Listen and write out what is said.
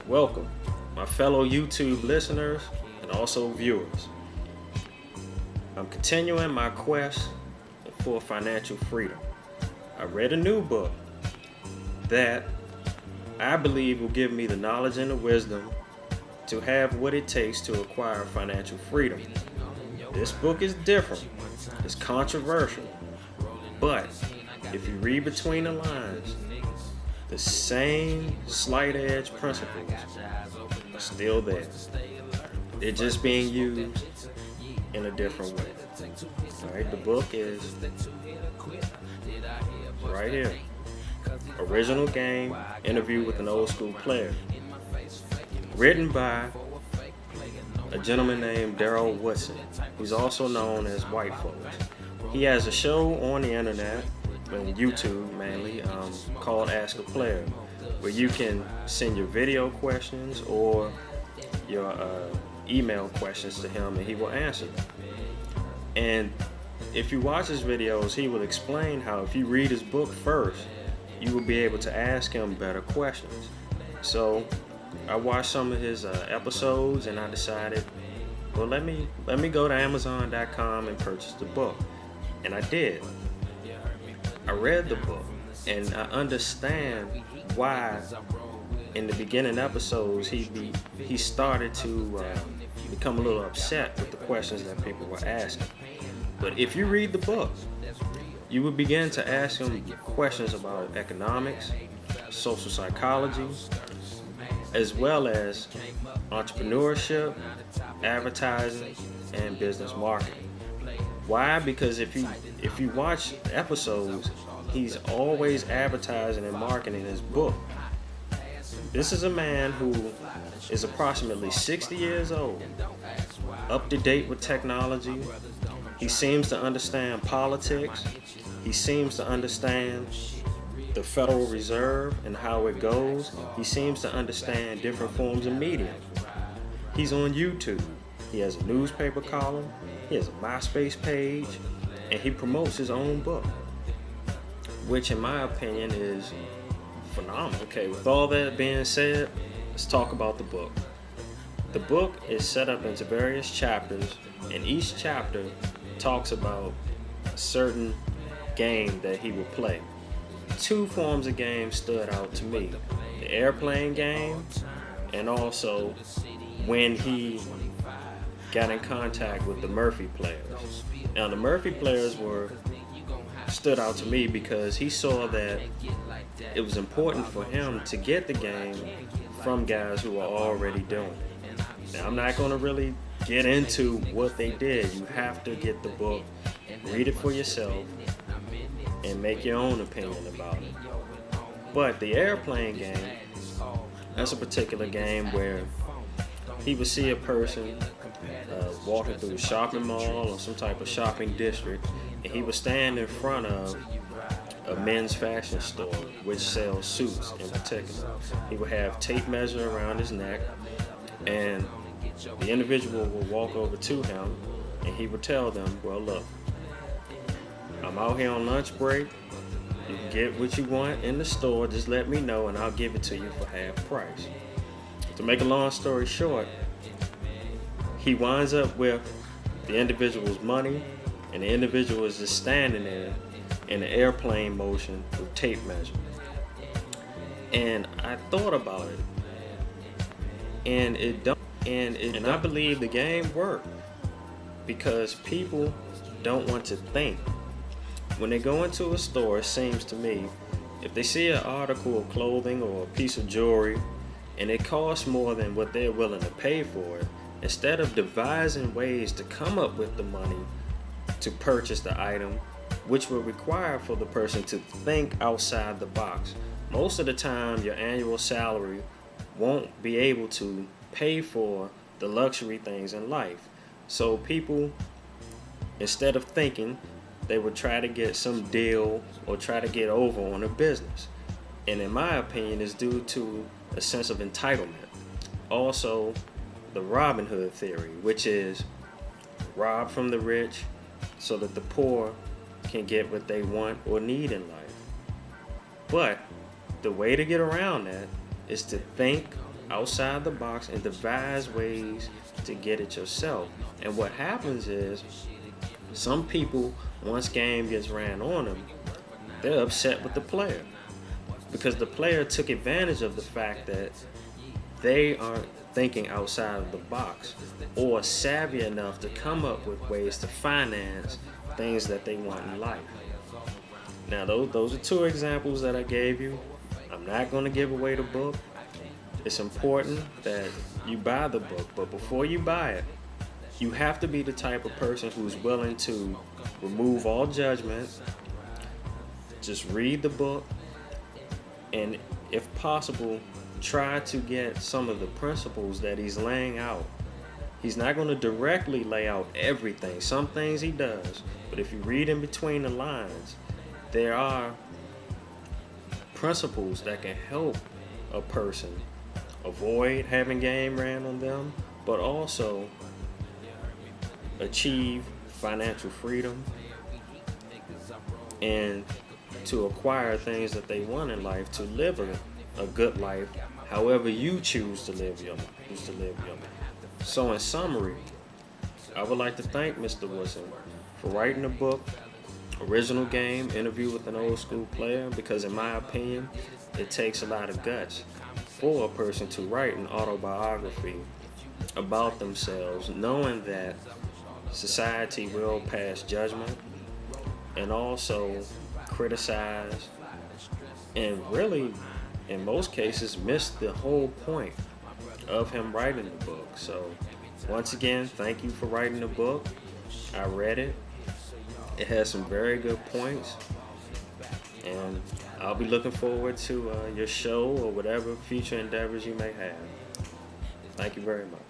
Welcome, my fellow YouTube listeners and also viewers. I'm continuing my quest for financial freedom. I read a new book that I believe will give me the knowledge and the wisdom to have what it takes to acquire financial freedom. This book is different, it's controversial, but if you read between the lines, the same slight edge principles are still there. They're just being used in a different way. Alright, the book is right here. Original Game, Interview with an Old School Player. Written by a gentleman named Darryel Woodson. He's also known as White Folks. He has a show on the internet, on YouTube mainly, called Ask a Player, where you can send your video questions or your email questions to him and he will answer them. And if you watch his videos, he will explain how if you read his book first, you will be able to ask him better questions. So I watched some of his episodes and I decided, well, let me go to Amazon.com and purchase the book. And I did. I read the book and I understand why in the beginning episodes he started to become a little upset with the questions that people were asking. But if you read the book, you will begin to ask him questions about economics, social psychology, as well as entrepreneurship, advertising, and business marketing. Why? Because if you watch episodes, he's always advertising and marketing his book. This is a man who is approximately 60 years old, up to date with technology. He seems to understand politics. He seems to understand the Federal Reserve and how it goes. He seems to understand different forms of media. He's on YouTube. He has a newspaper column. He has a MySpace page, and he promotes his own book, which in my opinion is phenomenal. Okay, with all that being said, let's talk about the book. The book is set up into various chapters, and each chapter talks about a certain game that he will play. Two forms of games stood out to me: the airplane game, and also when he got in contact with the Murphy players. Now the Murphy players stood out to me because he saw that it was important for him to get the game from guys who are already doing it. Now I'm not going to really get into what they did. You have to get the book, read it for yourself, and make your own opinion about it. But the airplane game, that's a particular game where he would see a person walking through a shopping mall or some type of shopping district, and he would stand in front of a men's fashion store which sells suits in particular. He would have tape measure around his neck, and the individual would walk over to him and he would tell them, well, look, I'm out here on lunch break. You can get what you want in the store, just let me know and I'll give it to you for half price. To make a long story short, he winds up with the individual's money, and the individual is just standing there in the airplane motion with tape measure. And I thought about it, and I believe the game worked because people don't want to think. When they go into a store, it seems to me, if they see an article of clothing or a piece of jewelry and it costs more than what they're willing to pay for it, instead of devising ways to come up with the money to purchase the item, which will require for the person to think outside the box. Most of the time, your annual salary won't be able to pay for the luxury things in life. So people, instead of thinking, they would try to get some deal or try to get over on a business. And in my opinion, it's due to a sense of entitlement. Also, the Robin Hood theory, which is rob from the rich so that the poor can get what they want or need in life. But the way to get around that is to think outside the box and devise ways to get it yourself. And what happens is, some people, once game gets ran on them, they're upset with the player because the player took advantage of the fact that they aren't thinking outside of the box or savvy enough to come up with ways to finance things that they want in life. Now, those are two examples that I gave you. I'm not going to give away the book. It's important that you buy the book, but before you buy it, you have to be the type of person who's willing to remove all judgment, just read the book, and if possible, try to get some of the principles that he's laying out. He's not going to directly lay out everything. Some things he does, but if you read in between the lines, there are principles that can help a person avoid having game ran on them, but also achieve financial freedom and to acquire things that they want in life, to live a good life however you choose to live your life. So in summary, I would like to thank Mr. Woodson for writing the book, Original Game, Interview with an Old School Player, because in my opinion, it takes a lot of guts for a person to write an autobiography about themselves, knowing that society will pass judgment and also criticize and really, in most cases, miss the whole point of him writing the book. So once again, thank you for writing the book. I read it. It has some very good points, and I'll be looking forward to your show or whatever future endeavors you may have. Thank you very much.